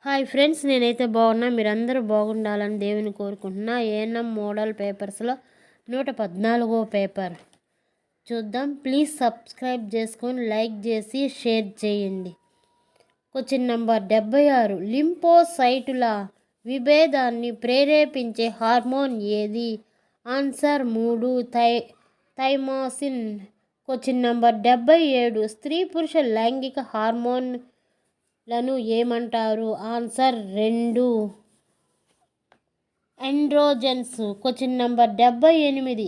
Hi friends, నేనైతే బాగున్నా. మీరందరూ బాగుండాలని దేవుని కోరుకుంటున్నా. ఏఎన్ఎం మోడల్ పేపర్స్లో 114వ పేపర్ చూద్దాం. ప్లీజ్ సబ్స్క్రైబ్ చేసుకొని లైక్ చేసి షేర్ చేయండి. Question number 76. లింఫోసైటుల విభేదాన్ని ప్రేరేపించే హార్మోన్ ఏది? Answer 3 thymosin. Question number 77. స్త్రీ పురుష లైంగిక హార్మోన్ లను ఏమంటారు? Answer 2 androgens. Question number 78.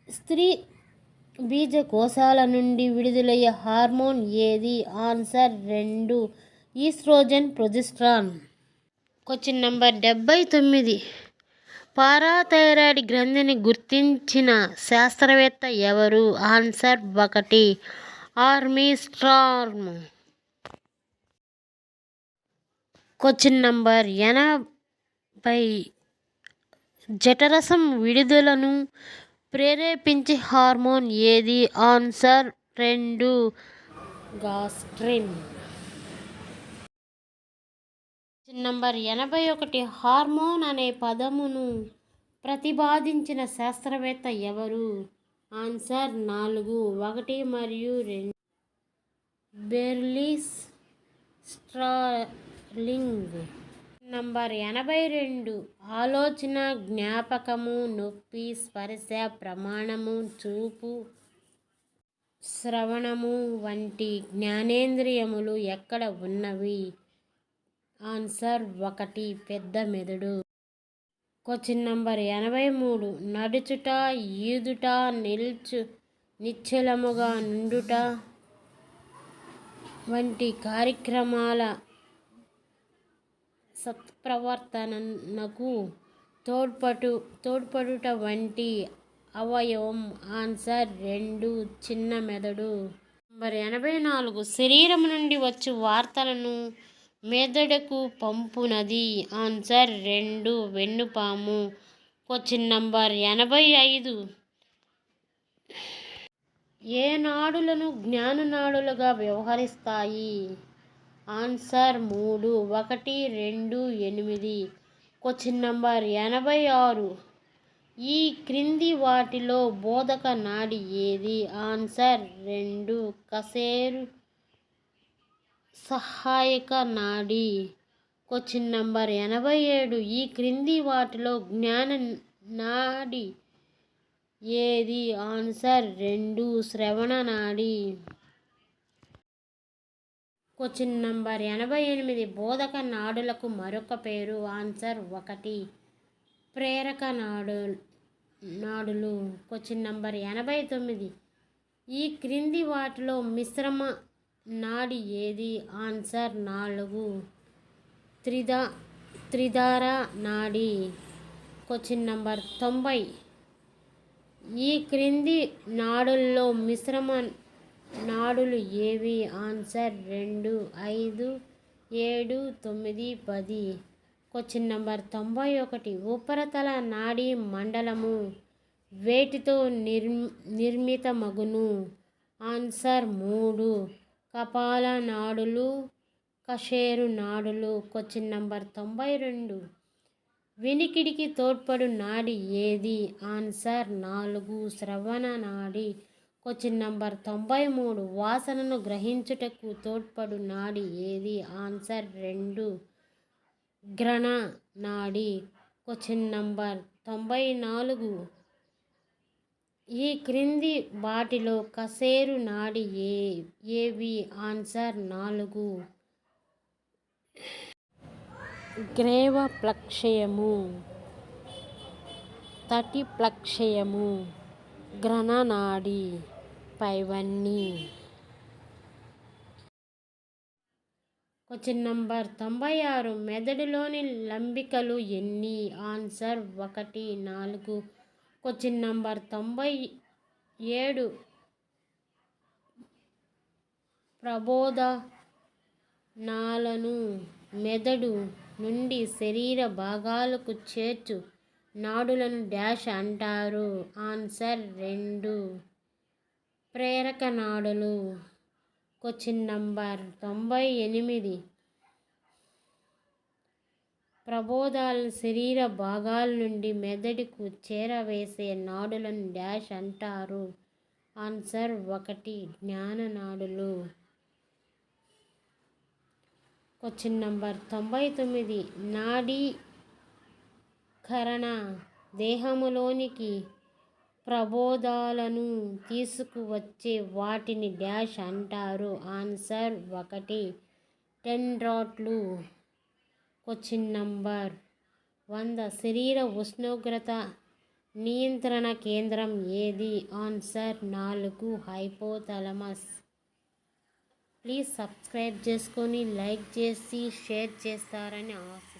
స్త్రీ బీజకోశాల నుండి విడుదలయ్యే హార్మోన్ ఏది? Answer 2 oestrogen progesterone. Question number 79. Parathyroid గ్రంథిని గుర్తించిన శాస్త్రవేత్త ఎవరు? Answer 1 Armstrong. Question number 80. జఠరసం విడుదలను ప్రేరేపించే హార్మోన్ ఏది? Answer 2 gastrin. Question number 81. Hormone అనే పదమును ప్రతిపాదించిన శాస్త్రవేత్త ఎవరు? ఆన్సర్ 4 1 మరియు 2 బెర్లీస్ స్టార్లింగ్. నంబర్ 82. ఆలోచన, జ్ఞాపకము, నొప్పి, స్పర్శ, ప్రమాణము, చూపు, శ్రవణము వంటి జ్ఞానేంద్రియములు ఎక్కడ ఉన్నవి? ఆన్సర్ 1 పెద్ద మెదడు. Question number 83. నడుచుట, ఈదుట, నిశ్చలముగా నుండుట వంటి కార్యక్రమాల సత్ప్రవర్తనకు తోడ్పడుట వంటి అవయవం? ఆన్సర్ 2 చిన్న మెదడు. నంబర్ 84. శరీరం నుండి వచ్చు వార్తలను మెదడుకు పంపునది? ఆన్సర్ 2 వెన్నుపాము. Question number 85. ఏ నాడులను జ్ఞాననాడులుగా వ్యవహరిస్తాయి? ఆన్సర్ 3 1 2 8. Question number 86. ఈ క్రింది వాటిలో బోధక నాడి ఏది? ఆన్సర్ 2 కశేరు సహాయక నాడి. Question number 87. ఈ క్రింది వాటిలో జ్ఞాన నాడి ఏది? ఆన్సర్ 2 శ్రవణ నాడి. Question number 88. బోధక నాడులకు మరొక పేరు? ఆన్సర్ 1 ప్రేరక నాడులు. Question number 89. ఈ క్రింది వాటిలో మిశ్రమ నాడి ఏది? ఆన్సర్ 4 త్రిధార నాడి. Question number 90. ఈ క్రింది నాడుల్లో మిశ్రమ నాడులు ఏవి? ఆన్సర్ 2 5 7 9 10. Question number 91. ఉపరితల నాడీ మండలము వేటితో నిర్మితమగును? ఆన్సర్ 3 కపాల నాడులు, కశేరు నాడులు. Question number 92. వినికిడికి తోడ్పడు నాడి ఏది? ఆన్సర్ 4 శ్రవణ నాడి. Question number 93. వాసనను గ్రహించుటకు తోడ్పడు నాడి ఏది? ఆన్సర్ 2 ఘ్రాణ నాడి. Question number 94. ఈ క్రింది వాటిలో కశేరు నాడి ఏవి? ఆన్సర్ 4 గ్రీవ ప్లక్షయము, తటి ప్లక్షయము, ఘ్రాణ నాడి పైవన్నీ. Question number 96. మెదడులోని లంబికలు ఎన్ని? ఆన్సర్ 1 4. Question number 97. ప్రబోధనాలను మెదడు నుండి శరీర భాగాలకు చేర్చు నాడులను డాష్ అంటారు? ఆన్సర్ 2 ప్రేరక నాడులు. Question number 98. ప్రబోధాలను శరీర భాగాల నుండి మెదడుకు చేరవేసే నాడులను డాష్ అంటారు. ఆన్సర్ 1 జ్ఞాననాడులు. Question number 99. నాడీకరణ దేహములోనికి ప్రబోధాలను తీసుకువచ్చే వాటిని డాష్ అంటారు. ఆన్సర్ 1 డెండ్రైట్లు. Question number 100. శరీర ఉష్ణోగ్రత నియంత్రణ కేంద్రం ఏది? Answer 4 hypothalamus. ప్లీజ్ సబ్స్క్రైబ్ చేసుకొని లైక్ చేసి షేర్ చేస్తారని ఆశ.